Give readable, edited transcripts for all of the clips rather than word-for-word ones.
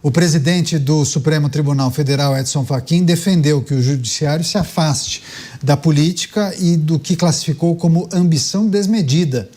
O presidente do Supremo Tribunal Federal, Edson Fachin, defendeu que o judiciário se afaste da política e do que classificou como ambição desmedida.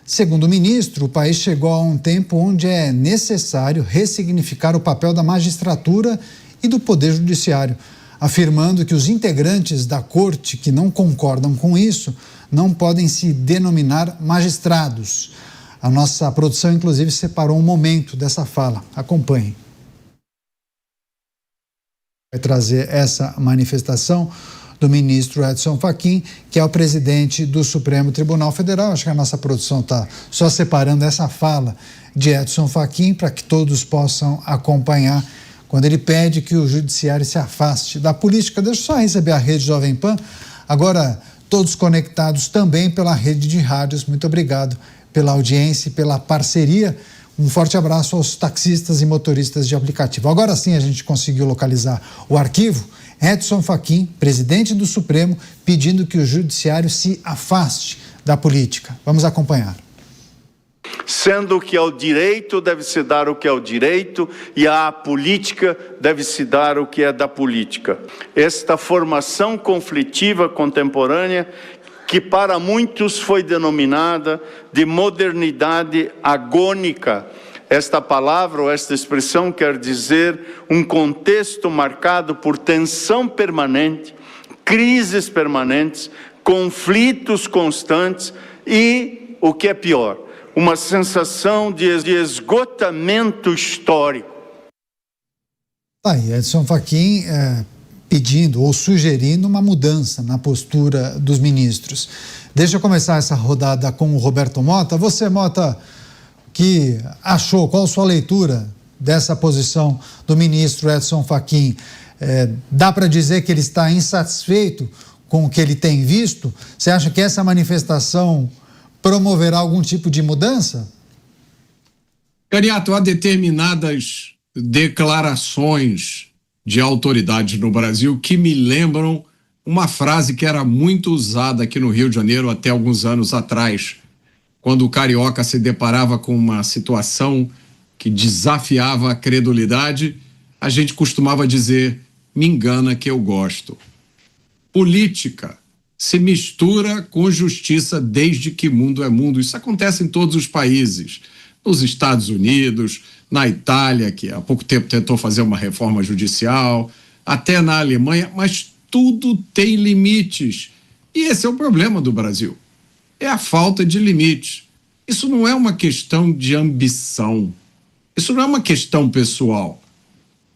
Segundo o ministro, o país chegou a um tempo onde é necessário ressignificar o papel da magistratura e do poder judiciário, afirmando que os integrantes da corte que não concordam com isso não podem se denominar magistrados. A nossa produção, inclusive, separou um momento dessa fala. Acompanhem. Vai trazer essa manifestação do ministro Edson Fachin, que é o presidente do Supremo Tribunal Federal. Acho que a nossa produção está só separando essa fala de Edson Fachin para que todos possam acompanhar quando ele pede que o judiciário se afaste da política. Deixa eu só receber a rede Jovem Pan. Agora, todos conectados também pela rede de rádios. Muito obrigado pela audiência e pela parceria. Um forte abraço aos taxistas e motoristas de aplicativo. Agora sim a gente conseguiu localizar o arquivo. Edson Fachin, presidente do Supremo, pedindo que o judiciário se afaste da política. Vamos acompanhar. Sendo que ao direito deve-se dar o que é o direito e à política deve-se dar o que é da política. Esta formação conflitiva contemporânea, que para muitos foi denominada de modernidade agônica. Esta palavra ou esta expressão quer dizer um contexto marcado por tensão permanente, crises permanentes, conflitos constantes e, o que é pior, uma sensação de esgotamento histórico. Tá aí, Edson Fachin pedindo ou sugerindo uma mudança na postura dos ministros. Deixa eu começar essa rodada com o Roberto Mota. Você, Mota, que achou, qual a sua leitura dessa posição do ministro Edson Fachin? Dá para dizer que ele está insatisfeito com o que ele tem visto? Você acha que essa manifestação promoverá algum tipo de mudança? Cariato, há determinadas declarações de autoridades no Brasil que me lembram uma frase que era muito usada aqui no Rio de Janeiro até alguns anos atrás, quando o carioca se deparava com uma situação que desafiava a credulidade. A gente costumava dizer: me engana que eu gosto. Política se mistura com justiça desde que mundo é mundo. Isso acontece em todos os países, nos Estados Unidos, na Itália, que há pouco tempo tentou fazer uma reforma judicial, até na Alemanha, mas tudo tem limites. E esse é o problema do Brasil, é a falta de limites. Isso não é uma questão de ambição, isso não é uma questão pessoal,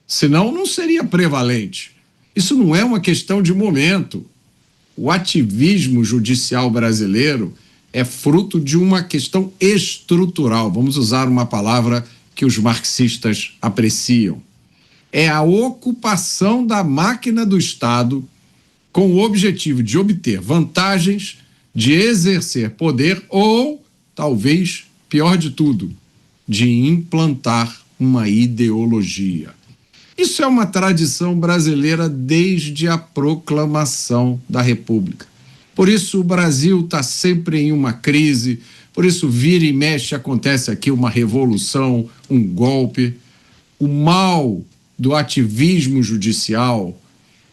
senão não seria prevalente. Isso não é uma questão de momento. O ativismo judicial brasileiro é fruto de uma questão estrutural, vamos usar uma palavra que os marxistas apreciam. É a ocupação da máquina do Estado com o objetivo de obter vantagens, de exercer poder ou, talvez, pior de tudo, de implantar uma ideologia. Isso é uma tradição brasileira desde a proclamação da República. Por isso o Brasil está sempre em uma crise, por isso vira e mexe acontece aqui uma revolução, um golpe. O mal do ativismo judicial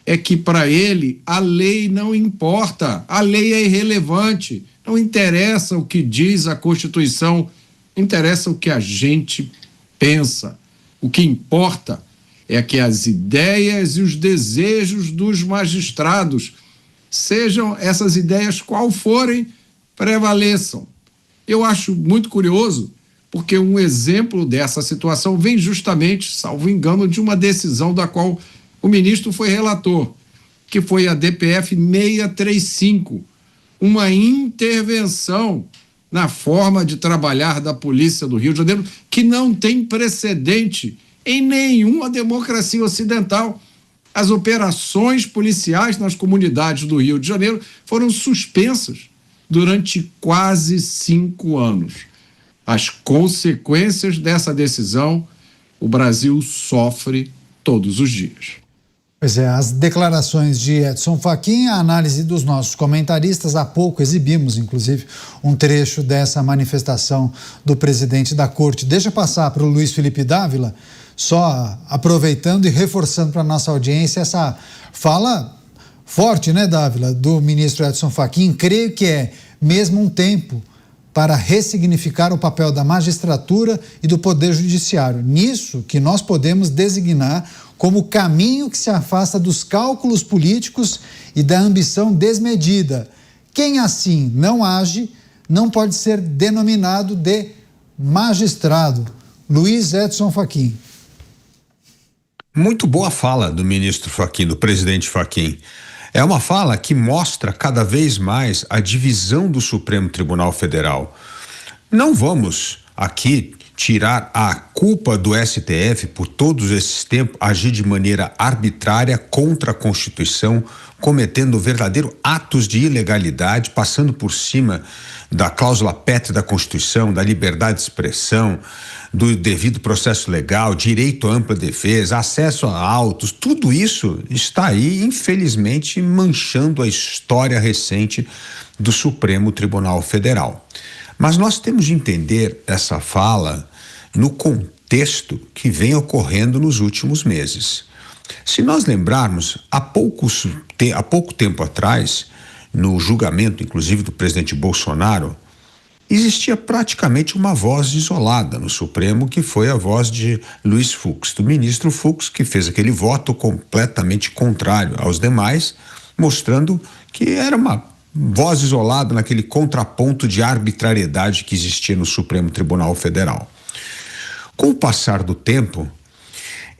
é que para ele a lei não importa, a lei é irrelevante, não interessa o que diz a Constituição, interessa o que a gente pensa. O que importa é que as ideias e os desejos dos magistrados, sejam essas ideias qual forem, prevaleçam. Eu acho muito curioso, porque um exemplo dessa situação vem justamente, salvo engano, de uma decisão da qual o ministro foi relator, que foi a DPF 635, uma intervenção na forma de trabalhar da Polícia do Rio de Janeiro, que não tem precedente em nenhuma democracia ocidental. As operações policiais nas comunidades do Rio de Janeiro foram suspensas durante quase 5 anos. As consequências dessa decisão, o Brasil sofre todos os dias. Pois é, as declarações de Edson Fachin, a análise dos nossos comentaristas, há pouco exibimos, inclusive, um trecho dessa manifestação do presidente da Corte. Deixa eu passar para o Luiz Felipe Dávila, só aproveitando e reforçando para a nossa audiência essa fala forte, né, Dávila, do ministro Edson Fachin. Creio que é mesmo um tempo para ressignificar o papel da magistratura e do Poder Judiciário. Nisso que nós podemos designar como caminho que se afasta dos cálculos políticos e da ambição desmedida. Quem assim não age não pode ser denominado de magistrado. Luiz Edson Fachin. Muito boa fala do ministro Fachin, do presidente Fachin. É uma fala que mostra cada vez mais a divisão do Supremo Tribunal Federal. Não vamos aqui tirar a culpa do STF por todos esses tempos agir de maneira arbitrária contra a Constituição, cometendo verdadeiros atos de ilegalidade, passando por cima da cláusula pétrea da Constituição, da liberdade de expressão, do devido processo legal, direito à ampla defesa, acesso a autos, tudo isso está aí, infelizmente, manchando a história recente do Supremo Tribunal Federal. Mas nós temos de entender essa fala no contexto que vem ocorrendo nos últimos meses. Se nós lembrarmos, há pouco tempo atrás, no julgamento, inclusive, do presidente Bolsonaro, existia praticamente uma voz isolada no Supremo, que foi a voz de Luiz Fux, do ministro Fux, que fez aquele voto completamente contrário aos demais, mostrando que era uma voz isolada naquele contraponto de arbitrariedade que existia no Supremo Tribunal Federal. Com o passar do tempo,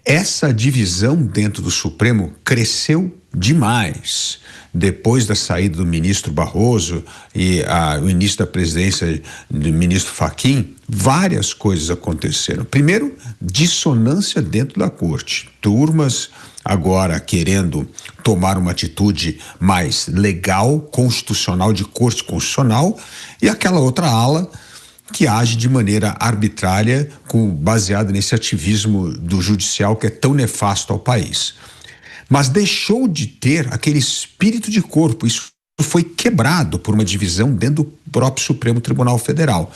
essa divisão dentro do Supremo cresceu demais. Depois da saída do ministro Barroso e o início da presidência do ministro Fachin, várias coisas aconteceram. Primeiro, dissonância dentro da corte. Turmas agora querendo tomar uma atitude mais legal, constitucional, de corte constitucional, e aquela outra ala que age de maneira arbitrária, baseada nesse ativismo do judicial que é tão nefasto ao país. Mas deixou de ter aquele espírito de corpo. Isso foi quebrado por uma divisão dentro do próprio Supremo Tribunal Federal.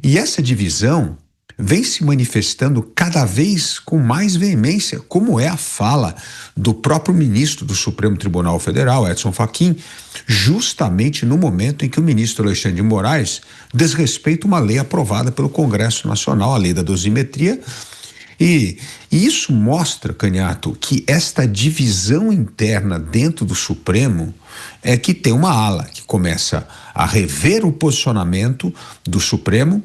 E essa divisão vem se manifestando cada vez com mais veemência, como é a fala do próprio ministro do Supremo Tribunal Federal, Edson Fachin, justamente no momento em que o ministro Alexandre de Moraes desrespeita uma lei aprovada pelo Congresso Nacional, a lei da dosimetria. E isso mostra, Canhato, que esta divisão interna dentro do Supremo é que tem uma ala que começa a rever o posicionamento do Supremo,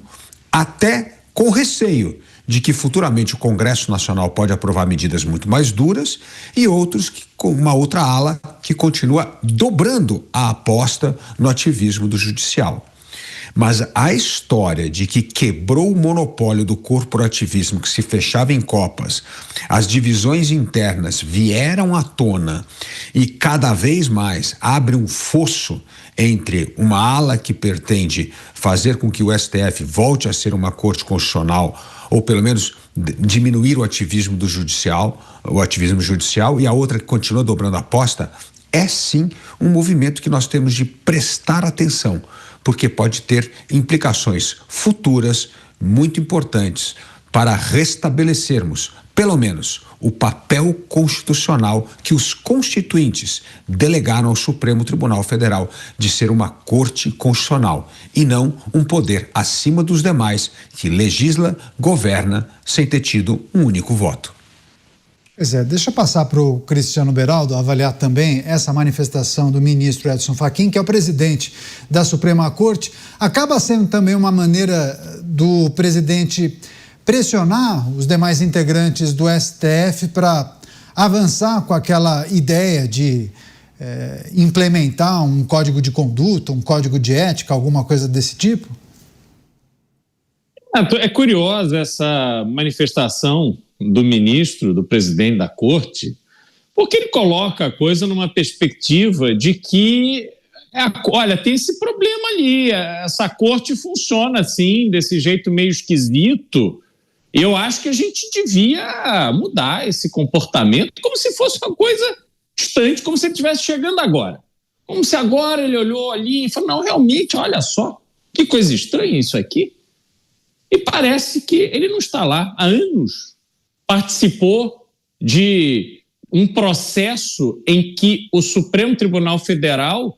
até com receio de que futuramente o Congresso Nacional pode aprovar medidas muito mais duras, e outros, com uma outra ala que continua dobrando a aposta no ativismo do judicial. Mas a história de que quebrou o monopólio do corporativismo, que se fechava em copas, as divisões internas vieram à tona e cada vez mais abre um fosso entre uma ala que pretende fazer com que o STF volte a ser uma corte constitucional, ou pelo menos diminuir o ativismo judicial, e a outra que continua dobrando a aposta, é sim um movimento que nós temos de prestar atenção, porque pode ter implicações futuras muito importantes para restabelecermos, pelo menos, o papel constitucional que os constituintes delegaram ao Supremo Tribunal Federal de ser uma corte constitucional e não um poder acima dos demais que legisla, governa, sem ter tido um único voto. Pois é, deixa eu passar para o Cristiano Beraldo avaliar também essa manifestação do ministro Edson Fachin, que é o presidente da Suprema Corte. Acaba sendo também uma maneira do presidente pressionar os demais integrantes do STF para avançar com aquela ideia de implementar um código de conduta, um código de ética, alguma coisa desse tipo? É curiosa essa manifestação do ministro, do presidente da Corte, porque ele coloca a coisa numa perspectiva de que, olha, tem esse problema ali, essa Corte funciona assim, desse jeito meio esquisito, Eu acho que a gente devia mudar esse comportamento como se fosse uma coisa distante, como se ele estivesse chegando agora. Como se agora ele olhou ali e falou, não, realmente, olha só, que coisa estranha isso aqui. E parece que ele não está lá há anos. Participou de um processo em que o Supremo Tribunal Federal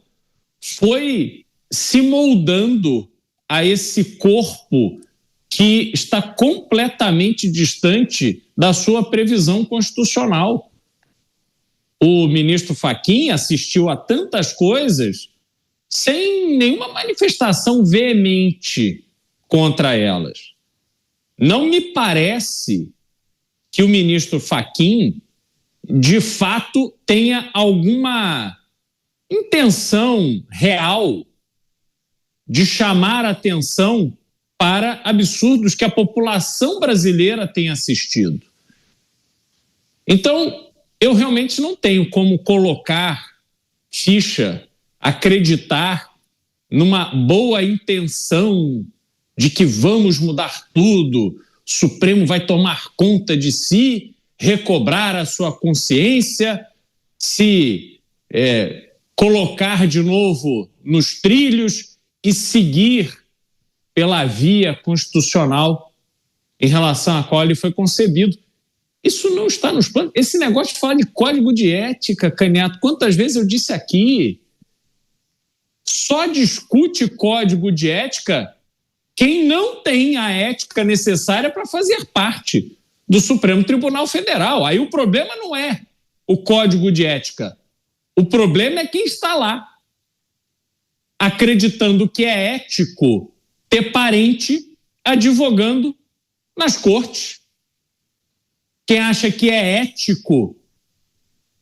foi se moldando a esse corpo que está completamente distante da sua previsão constitucional. O ministro Fachin assistiu a tantas coisas sem nenhuma manifestação veemente contra elas. Não me parece que o ministro Fachin, de fato, tenha alguma intenção real de chamar a atenção para absurdos que a população brasileira tem assistido. Então, eu realmente não tenho como colocar ficha, acreditar numa boa intenção de que vamos mudar tudo, o Supremo vai tomar conta de si, recobrar a sua consciência, se colocar de novo nos trilhos e seguir pela via constitucional em relação à qual ele foi concebido. Isso não está nos planos. Esse negócio de falar de código de ética, Canhoto, quantas vezes eu disse aqui, só discute código de ética quem não tem a ética necessária para fazer parte do Supremo Tribunal Federal. Aí o problema não é o código de ética. O problema é quem está lá, acreditando que é ético ter parente advogando nas cortes. Quem acha que é ético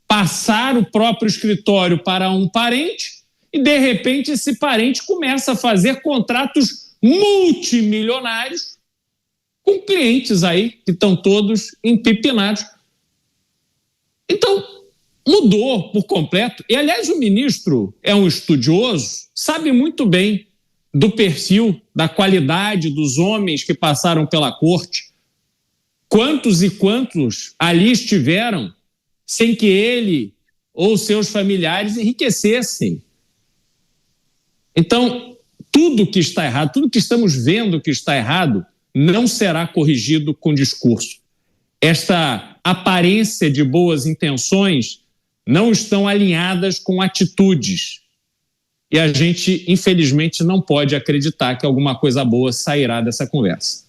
passar o próprio escritório para um parente e, de repente, esse parente começa a fazer contratos multimilionários com clientes aí que estão todos empipinados. Então, mudou por completo. E, aliás, o ministro é um estudioso, sabe muito bem do perfil, da qualidade dos homens que passaram pela corte. Quantos e quantos ali estiveram sem que ele ou seus familiares enriquecessem. Então, tudo que está errado, tudo que estamos vendo que está errado, não será corrigido com discurso. Esta aparência de boas intenções não estão alinhadas com atitudes. E a gente, infelizmente, não pode acreditar que alguma coisa boa sairá dessa conversa.